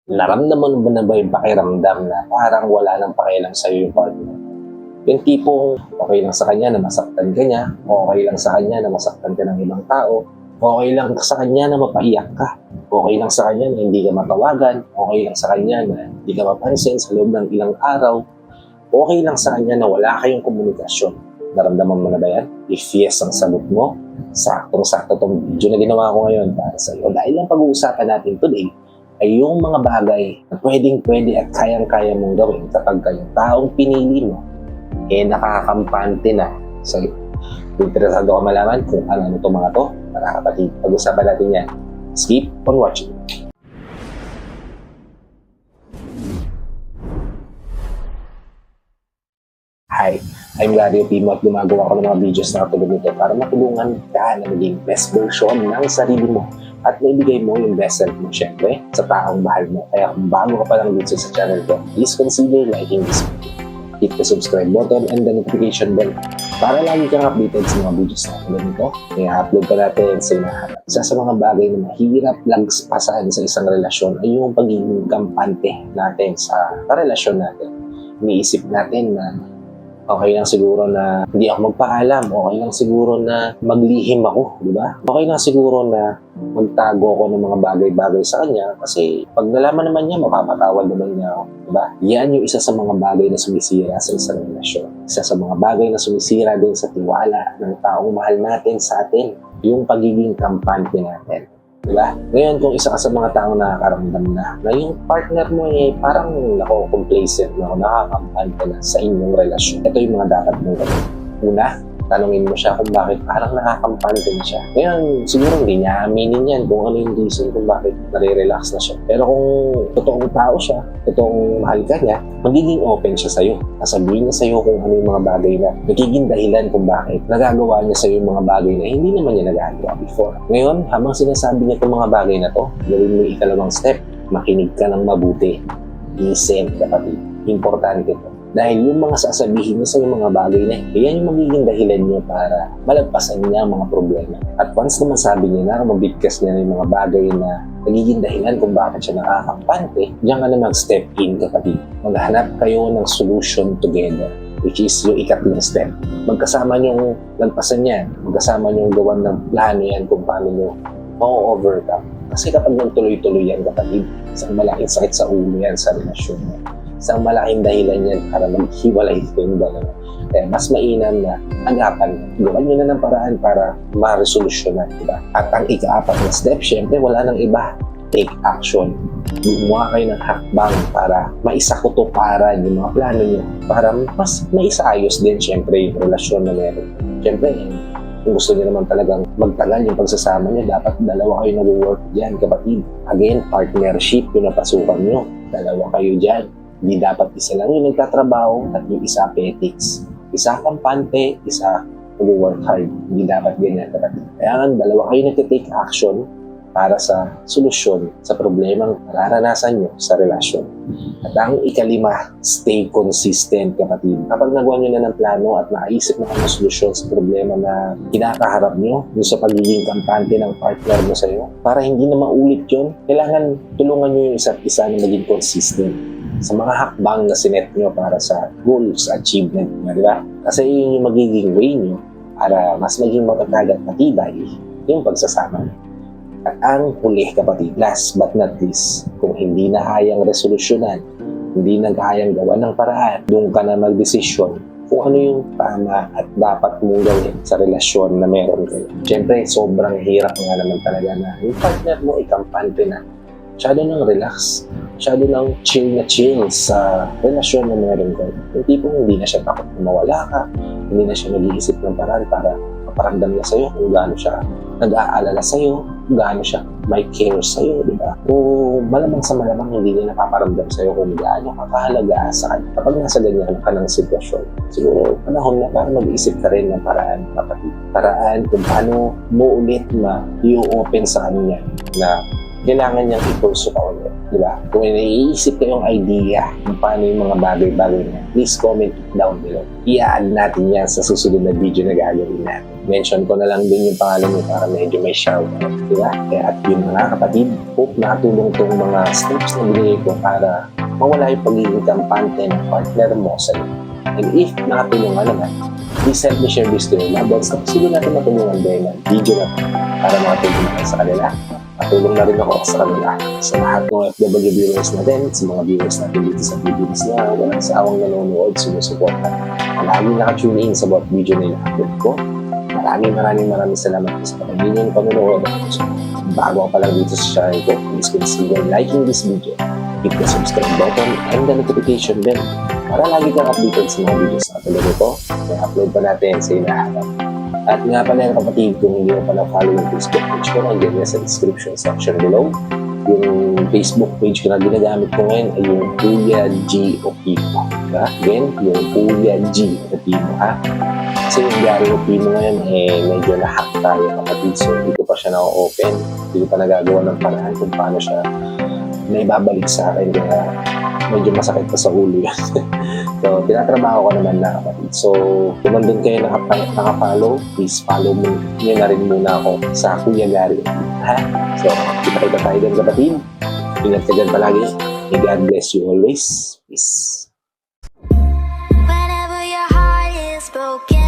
Naramdaman mo na ba yung pakiramdam na parang wala nang pakialam sa'yo yung partner? Yung tipong okay lang sa kanya na masaktan ka niya, okay lang sa kanya na masaktan ka ng ibang tao, okay lang sa kanya na mapaiyak ka, okay lang sa kanya na hindi ka matawagan, okay lang sa kanya na hindi ka mapansin sa loob ng ilang araw, okay lang sa kanya na wala kayong komunikasyon. Naramdaman mo na ba yan? If yes ang sagot mo, saktong-sakto tong video na ginawa ko ngayon para sa iyo. Dahil ang pag-uusapan natin today ay yung mga bagay na pwedeng-pwede at kayang-kaya mong gawin kapag yung taong pinili mo nakakampante na sa'yo. Kung interesado ka malaman kung ano itong mga to, mga kapatid, pag-usapan natin yan. Keep on watching. Hi, I'm Gary Pimo at gumagawa ko ng mga videos na katulad nito para matulungan ka na maging best version ng sarili mo at maibigay mo yung best self mo syempre sa taong mahal mo. Kaya kung bago ka pa lang dito sa channel ko, please consider liking this video. Hit the subscribe button and the notification bell para lagi kang updated sa mga videos na katulad nito. Kaya upload ka natin sa inaharap. Isa sa mga bagay na mahirap lagpasan sa isang relasyon ay yung pagiging kampante natin sa relasyon natin. Iniisip natin na okay lang siguro na hindi ako magpaalam. Okay lang siguro na maglihim ako, di ba? Okay lang siguro na magtago ako ng mga bagay-bagay sa kanya kasi pag nalaman naman niya, mapapatawad naman niya ako, di ba? Yan yung isa sa mga bagay na sumisira sa isang relasyon. Isa sa mga bagay na sumisira din sa tiwala ng taong mahal natin sa atin. Yung pagiging kampante natin. Diba? Ngayon, kung isa ka sa mga taong nakakaramdam na yung partner mo parang complacent na nakakampante na sa inyong relasyon. Ito yung mga dapat mong gawin. Una, tanungin mo siya kung bakit parang nakakampante na siya. Ngayon, siguro hindi niya aminin yan kung ano yung reason kung bakit nare-relax na siya. Pero kung totoong tao siya, totoong mahal ka niya, magiging open siya sa'yo. Sasabihin niya sa'yo kung ano yung mga bagay na nagiging dahilan kung bakit nagagawa niya sa'yo yung mga bagay na hindi naman niya nagagawa before. Ngayon, habang sinasabi niya itong mga bagay na to, gawin mo yung ikalawang step, makinig ka ng mabuti. Listen, kapatid. Importante to. Dahil yung mga sasabihin niya sa yung mga bagay na yan yung magiging dahilan niya para malagpasan niya ang mga problema. At once naman sabi niya na mabigkas niya yung mga bagay na nagiging dahilan kung bakit siya nakakampante, diyan ka na mag-step in, kapatid. Maghanap kayo ng solution together, which is yung ikatlong step. Magkasama niyong lagpasan yan, magkasama niyong gawan ng plano yan kung paano niyo ma-overcome. Kasi kapag nang tuloy-tuloy yan, kapatid, isang malaking sakit sa ulo yan sa relasyon mo. Isang malaking dahilan yan para maghiwalay dito yung dalawa. Kaya mas mainam na agapan. Gawan nyo na ng paraan para ma-resolusyonan, diba? At ang ika-apat na step, syempre wala nang iba. Take action. Gumawa kayo ng hakbang para maisakutuparan yung mga plano nyo. Para mas maisaayos din, syempre, yung relasyon na meron. Syempre, kung gusto niyo naman talagang magtagal yung pagsasama niyo, dapat dalawa kayo nag-work dyan, kapatid. Again, partnership yung napasukan nyo. Dalawa kayo dyan. Hindi dapat isa lang yung nagtatrabaho at yung isa petics. Isa kampante, isa nag-work hard. Hindi dapat ganyan, kapatid. Kaya nga, dalawa kayo nag-take action para sa solusyon sa problemang nararanasan nyo sa relasyon. At ang ikalima, stay consistent, kapatid. Kapag nagawa nyo na ng plano at naisip na ng solusyon sa problema na kinakaharap nyo, yung sa pagiging kampante ng partner mo sa'yo, para hindi na maulit yun, kailangan tulungan nyo yung isa't isa na maging consistent sa mga hakbang na sinet nyo para sa goals, achievement nyo, di ba? Kasi yun yung magiging way nyo para mas maging matatag at matibay yung pagsasama. At ang huli, kapatid, last but not least, kung hindi na kayang resolusyonan, hindi na kayang gawa ng paraan, doon ka na magdesisyon kung ano yung tama at dapat mong gawin sa relasyon na meron kayo. Siyempre, sobrang hirap nga naman talaga na yung partner mo ikampante na. Masyado nang relax, masyado nang chill sa relasyon na meron kayo. Yung tipong hindi na siya takot na mawala ka, hindi na siya nag-iisip ng paraan para maparamdam niya sa'yo kung gaano siya nag-aalala sa'yo, kung gaano siya may care sa'yo, di ba? O malamang sa malamang hindi niya napaparamdam sa'yo kung gaano kakahalaga sa kanya. Kapag nasa ganyan ka ng sitwasyon, siguro panahon na para mag-iisip ka rin ng paraan, kapatid. Paraan kung paano mo ulit ma-i-open sa kanya na kailangan niyang i-pursue ka ulit. Diba? Kung may naiisip kayong idea kung paano yung mga bagay-bagay na, please comment it down below. I-add natin yan sa susunod na video na gagawin natin. Mention ko na lang din yung pangalan mo para medyo may shoutout. Diba? Kaya at yun mga kapatid, hope nakatulong tong mga steps na binigay ko para mawala yung pagiging kampante ng partner mo sa iyo. And if nakatulong ka naman, please help me share this to your loved ones. Kapag siguro natin matulungan din ng video na para makatulong na sa kanila. Matulong na rin ako sa kanila. Sa lahat ng FW viewers natin, sa mga viewers natin dito sa videos na walang saawang nanonood, sumusuporta. Lagi naka-tune in sa bawat video na ina-upload ko. Maraming salamat sa pag-ibig ng panonood. So, bago ka pa lang dito sa channel ko, please consider liking this video. Hit the subscribe button and the notification bell para lagi kang updated sa mga videos na talaga ko na upload pa natin sa inaharap. At nga pala kapatid, kung hindi mo pa na-follow yung Facebook page ko, nandiyan niya sa description section below. Yung Facebook page ko na ginagamit ko ngayon ay yung Kuya G Opimo. Diba? Again, yung Kuya G Opimo ha. Kasi yung Gary Opimo ngayon medyo na-hack tayo kapatid. So hindi ko pa siya na-open. Hindi ko pa nagagawa ng paraan kung paano siya na ibabalik sa akin. Kaya medyo masakit pa sa ulo yan. So, tinatrabaho ko naman na kapatid. So, kung nandun kayo naka-follow, please follow nyo na rin muna ako sa Kuya Gary. Ha? So, kita-kita tayo din kapatid. Ingat ka dyan palagi. May God bless you always. Peace. Whenever your heart is broken